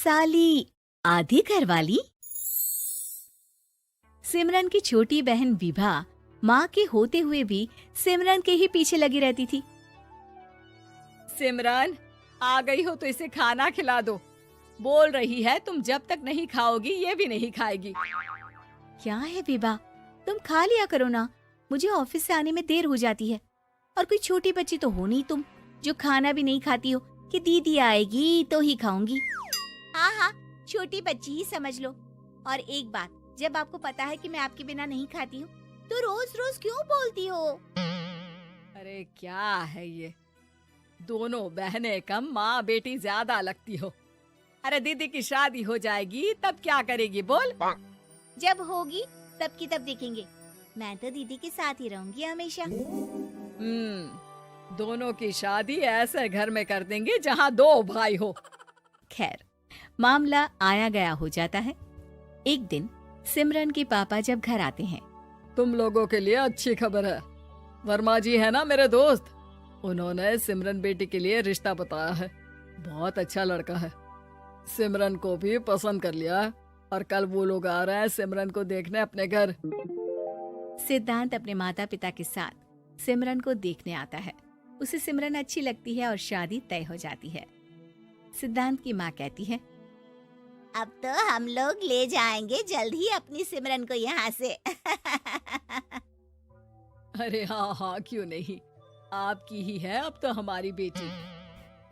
साली आधी घरवाली। सिमरन की छोटी बहन विभा माँ के होते हुए भी सिमरन के ही पीछे लगी रहती थी। सिमरन, आ गई हो तो इसे खाना खिला दो। बोल रही है तुम जब तक नहीं खाओगी ये भी नहीं खाएगी। क्या है विभा, तुम खा लिया करो ना, मुझे ऑफिस से आने में देर हो जाती है। और कोई छोटी बच्ची तो हो नहीं तुम जो खाना भी नहीं खाती हो कि दीदी आएगी तो ही खाऊंगी। हाँ हाँ, छोटी बच्ची ही समझ लो। और एक बात, जब आपको पता है कि मैं आपके बिना नहीं खाती हूँ तो रोज रोज क्यों बोलती हो? अरे क्या है ये, दोनों बहनें कम माँ बेटी ज्यादा लगती हो। अरे दीदी की शादी हो जाएगी तब क्या करेगी बोल? जब होगी तब की तब देखेंगे। मैं तो दीदी के साथ ही रहूंगी हमेशा। दोनों की शादी ऐसे घर में कर देंगे जहाँ दो भाई हो। खैर, मामला आया गया हो जाता है। एक दिन सिमरन के पापा जब घर आते हैं, तुम लोगों के लिए अच्छी खबर है। वर्मा जी है ना मेरे दोस्त, उन्होंने सिमरन बेटी के लिए रिश्ता बताया है। बहुत अच्छा लड़का है, सिमरन को भी पसंद कर लिया है और कल वो लोग आ रहे हैं सिमरन को देखने अपने घर। सिद्धांत अपने माता पिता के साथ सिमरन को देखने आता है। उसे सिमरन अच्छी लगती है और शादी तय हो जाती है। सिद्धांत की माँ कहती है, अब तो हम लोग ले जाएंगे जल्द ही अपनी सिमरन को यहाँ से। अरे हाँ हाँ, क्यों नहीं, आपकी ही है अब तो हमारी बेटी।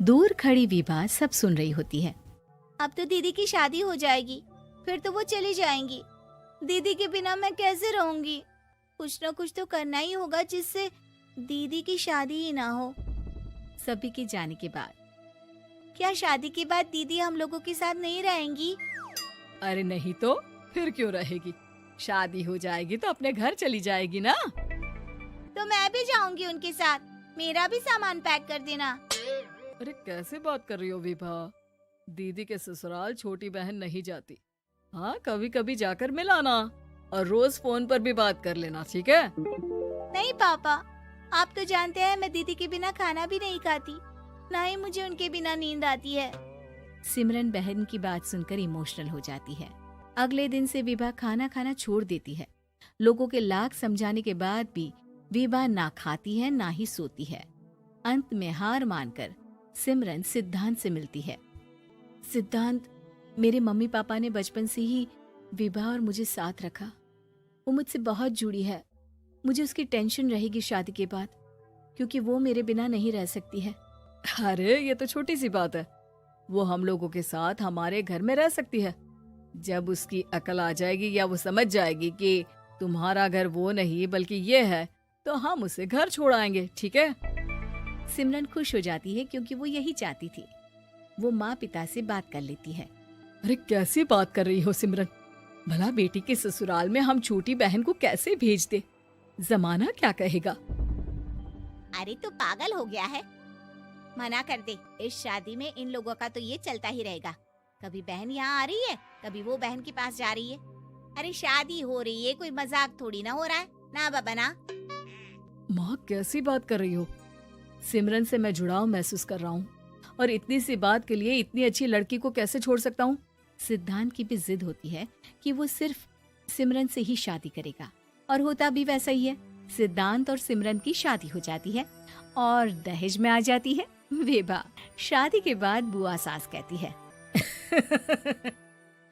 दूर खड़ी विभा सब सुन रही होती है। अब तो दीदी की शादी हो जाएगी, फिर तो वो चली जाएंगी। दीदी के बिना मैं कैसे रहूंगी? कुछ न कुछ तो करना ही होगा जिससे दीदी की शादी ही ना हो। सभी के जाने के बाद क्या शादी के बाद दीदी हम लोगों के साथ नहीं रहेंगी? अरे नहीं तो फिर क्यों रहेगी, शादी हो जाएगी तो अपने घर चली जाएगी ना। तो मैं भी जाऊंगी उनके साथ, मेरा भी सामान पैक कर देना। अरे कैसे बात कर रही हो विभा, दीदी के ससुराल छोटी बहन नहीं जाती। हाँ, कभी कभी जाकर मिलाना और रोज फोन पर भी बात कर लेना, ठीक है? नहीं पापा, आप तो जानते हैं मैं दीदी के बिना खाना भी नहीं खाती, ना ही मुझे उनके बिना नींद आती है। सिमरन बहन की बात सुनकर इमोशनल हो जाती है। अगले दिन से विभा खाना खाना छोड़ देती है। लोगों के लाख समझाने के बाद भी विभा ना खाती है ना ही सोती है। अंत में हार मानकर सिमरन सिद्धांत से मिलती है। सिद्धांत, मेरे मम्मी पापा ने बचपन से ही विभा और मुझे साथ रखा। वो मुझसे बहुत जुड़ी है। मुझे उसकी टेंशन रहेगी शादी के बाद, क्योंकि वो मेरे बिना नहीं रह सकती है। अरे ये तो छोटी सी बात है, वो हम लोगों के साथ हमारे घर में रह सकती है। जब उसकी अकल आ जाएगी या वो समझ जाएगी कि तुम्हारा घर वो नहीं बल्कि ये है, तो हम उसे घर छोड़ आएंगे, ठीक है? सिमरन खुश हो जाती है क्योंकि वो यही चाहती थी। वो माँ पिता से बात कर लेती है। अरे कैसी बात कर रही हो सिमरन, भला बेटी के ससुराल में हम छोटी बहन को कैसे भेज दे? जमाना क्या कहेगा? अरे तो पागल हो गया है, मना कर दे। इस शादी में इन लोगों का तो ये चलता ही रहेगा। कभी बहन यहाँ आ रही है, कभी वो बहन के पास जा रही है। अरे शादी हो रही है, कोई मजाक थोड़ी ना हो रहा है ना बाबा ना। माँ कैसी बात कर रही हो? सिमरन से मैं जुड़ाव महसूस कर रहा हूँ और इतनी सी बात के लिए इतनी अच्छी लड़की को कैसे छोड़ सकता हूँ? सिद्धांत की भी जिद होती है कि वो सिर्फ सिमरन से ही शादी करेगा, और होता भी वैसा ही है। सिद्धांत और सिमरन की शादी हो जाती है और दहेज में आ जाती है विभा। शादी के बाद बुआ सास कहती है,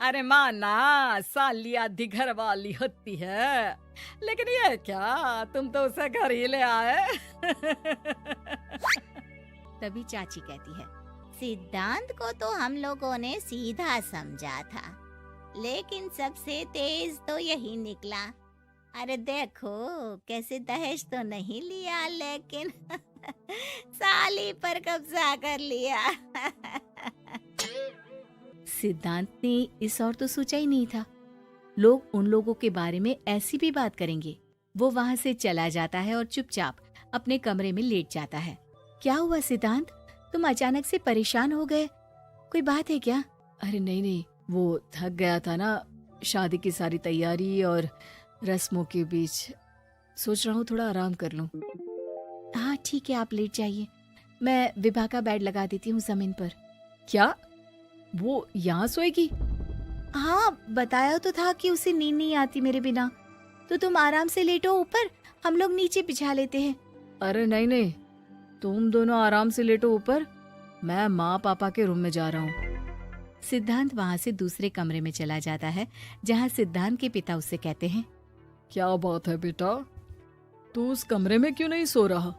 अरे माँ ना, साली आधी घर वाली होती है, लेकिन ये क्या, तुम तो उसे घर ही ले आए। तभी चाची कहती है, सिद्धांत को तो हम लोगों ने सीधा समझा था, लेकिन सबसे तेज तो यही निकला। अरे देखो कैसे दहेज तो नहीं लिया, लेकिन साली पर कब्जा कर लिया। सिद्धांत ने इस और तो सोचा ही नहीं था, लोग उन लोगों के बारे में ऐसी भी बात करेंगे। वो वहाँ से चला जाता है और चुपचाप अपने कमरे में लेट जाता है। क्या हुआ सिद्धांत, तुम अचानक से परेशान हो गए, कोई बात है क्या? अरे नहीं नहीं, वो थक गया था ना, शादी की सारी तैयारी और रस्मों के बीच, सोच रहा हूँ थोड़ा आराम कर लूं। हाँ ठीक है, आप लेट जाइए, मैं विभा का बेड लगा देती हूँ जमीन पर। क्या? वो यहाँ सोएगी? हाँ, बताया तो था कि उसे नींद नहीं आती मेरे बिना। तो तुम आराम से लेटो ऊपर, हम लोग नीचे बिछा लेते हैं। अरे नहीं नहीं, तुम दोनों आराम से लेटो ऊपर, मैं माँ पापा के रूम में जा रहा हूँ। सिद्धांत वहाँ से दूसरे कमरे में चला जाता है, जहाँ सिद्धांत के पिता उससे कहते हैं, क्या बात है बेटा, तू उस कमरे में क्यों नहीं सो रहा?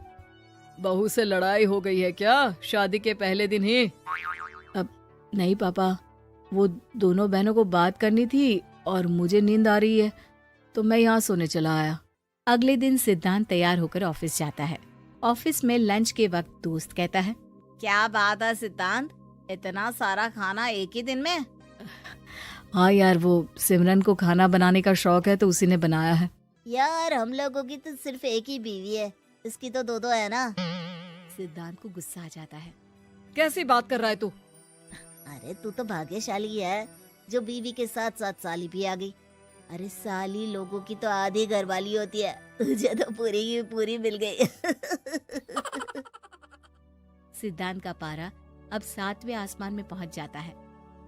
बहू से लड़ाई हो गई है क्या शादी के पहले दिन ही? अब नहीं पापा, वो दोनों बहनों को बात करनी थी और मुझे नींद आ रही है, तो मैं यहाँ सोने चला आया। अगले दिन सिद्धांत तैयार होकर ऑफिस जाता है। ऑफिस में लंच के वक्त दोस्त कहता है, क्या बात है सिद्धांत, इतना सारा खाना एक ही दिन में? हाँ यार, वो सिमरन को खाना बनाने का शौक है तो उसी ने बनाया है। यार हम लोगों की तो सिर्फ एक ही बीवी है, इसकी तो दो है ना। सिद्धांत को गुस्सा आ जाता है। कैसी बात कर रहा है तू? अरे तू तो भाग्यशाली है जो बीवी के साथ साथ साली भी आ गई। अरे साली लोगों की तो आधी घरवाली होती है, तुझे तो पूरी की पूरी मिल गई। सिद्धांत का पारा अब 7वें आसमान में पहुंच जाता है।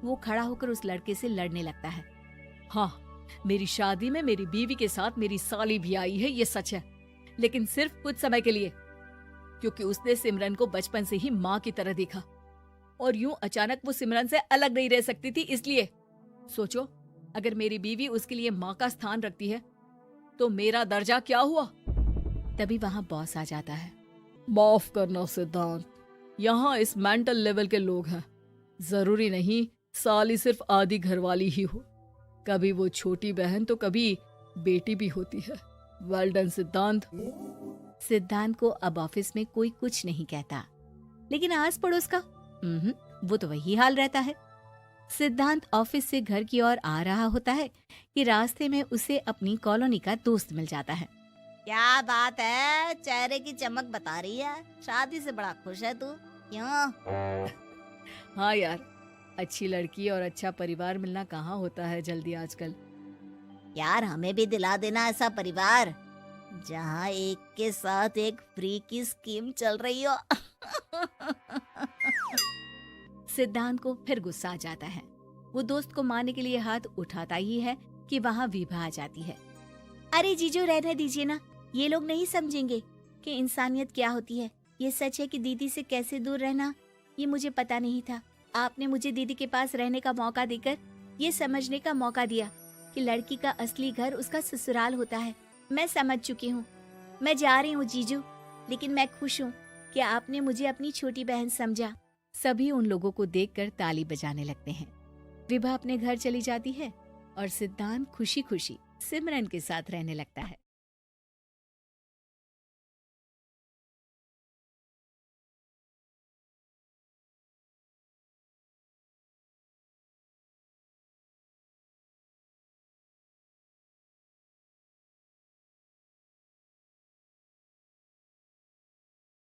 वो खड़ा होकर उस लड़के से लड़ने लगता है। हाँ, मेरी शादी में मेरी बीवी के साथ मेरी साली भी आई है, ये सच है, लेकिन सिर्फ कुछ समय के लिए, क्योंकि उसने सिमरन को बचपन से ही माँ की तरह देखा और यूं अचानक वो सिमरन से अलग नहीं रह सकती थी। इसलिए सोचो, अगर मेरी बीवी उसके लिए माँ का स्थान रखती है तो मेरा दर्जा क्या हुआ? तभी वहाँ बॉस आ जाता है। माफ करना सिद्धांत, यहाँ इस मेंटल लेवल के लोग हैं, जरूरी नहीं साली सिर्फ आधी घरवाली ही हो, कभी वो छोटी बहन तो कभी बेटी भी होती है। वेल डन सिद्धांत। सिद्धांत को अब ऑफिस में कोई कुछ नहीं कहता, लेकिन आस पड़ोस का वो तो वही हाल रहता है। सिद्धांत ऑफिस से घर की ओर आ रहा होता है कि रास्ते में उसे अपनी कॉलोनी का दोस्त मिल जाता है। क्या बात है, चेहरे की चमक बता रही है, शादी से बड़ा खुश है तू, क्यों? हाँ यार, अच्छी लड़की और अच्छा परिवार मिलना कहाँ होता है जल्दी आजकल। यार हमें भी दिला देना ऐसा परिवार जहाँ एक के साथ एक फ्री की स्कीम चल रही हो। सिद्धांत को फिर गुस्सा आ जाता है। वो दोस्त को मारने के लिए हाथ उठाता ही है कि वहाँ विभा आ जाती है। अरे जीजू, रहने दीजिए ना, ये लोग नहीं समझेंगे कि इंसानियत क्या होती है। ये सच है कि दीदी से कैसे दूर रहना, ये मुझे पता नहीं था। आपने मुझे दीदी के पास रहने का मौका देकर ये समझने का मौका दिया कि लड़की का असली घर उसका ससुराल होता है। मैं समझ चुकी हूँ, मैं जा रही हूँ जीजू, लेकिन मैं खुश हूँ कि आपने मुझे अपनी छोटी बहन समझा। सभी उन लोगों को देखकर ताली बजाने लगते हैं। विभा अपने घर चली जाती है और सिद्धांत खुशी खुशी सिमरन के साथ रहने लगता है।